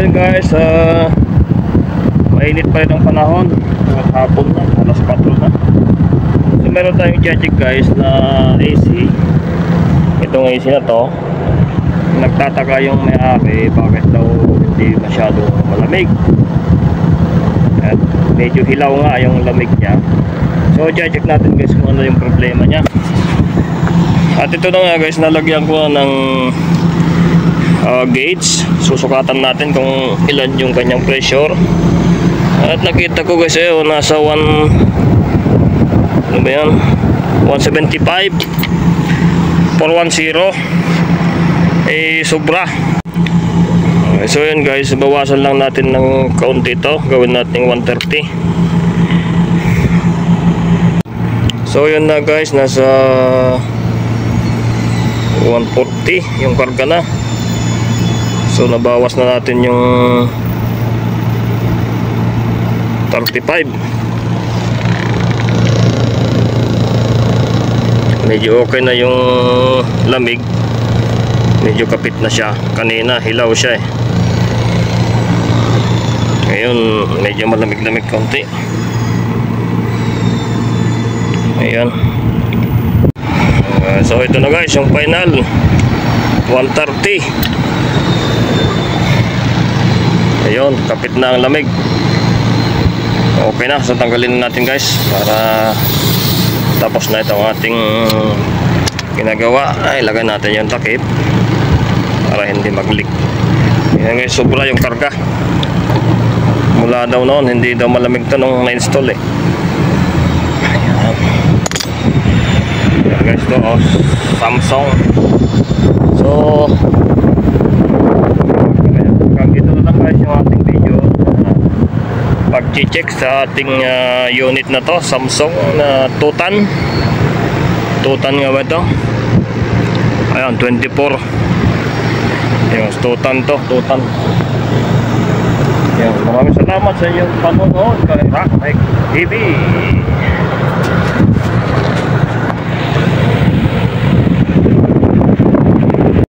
yun guys, mainit pa rin ang panahon at hapon na, alas 4 na. So meron tayong i-check guys na AC. Itong AC na to, nagtataka yung may-ari bakit daw hindi masyado malamig at medyo hilaw nga yung lamig niya. So check natin guys kung ano yung problema niya. At ito na nga guys, nalagyan ko ng gauge. Susukatan natin kung ilan yung kanyang pressure. At nakita ko guys nasa 1 ano ba yan, 175 410 sobra. So yun guys, bawasan lang natin ng kaunti ito, gawin natin 130. So yun na guys, nasa 140 yung karga na. So nabawas na natin yung 35. Medyo okay na yung lamig. Medyo kapit na siya. Kanina hilaw siya eh. Ngayon medyo malamig-lamig konti. Ayan. So ito na guys yung final 130. Ayun, kapit na ang lamig. Okay na, so tanggalin na natin guys para tapos na itong ating ginagawa. Ay, lagay natin yung takip para hindi mag-leak. Ayan guys, sobra yung karga. Mula daw noon, hindi daw malamig ito nung na-install eh. Ayan. Ayan guys, ito Samsung. So dito na lang guys yung ating video pag-check sa ating unit na to, Samsung na Tutan nga ba ito? Ayan, 24 yung Tutan to, Tutan. Ayan, maraming salamat sa inyong panonood kay Rock Mike TV.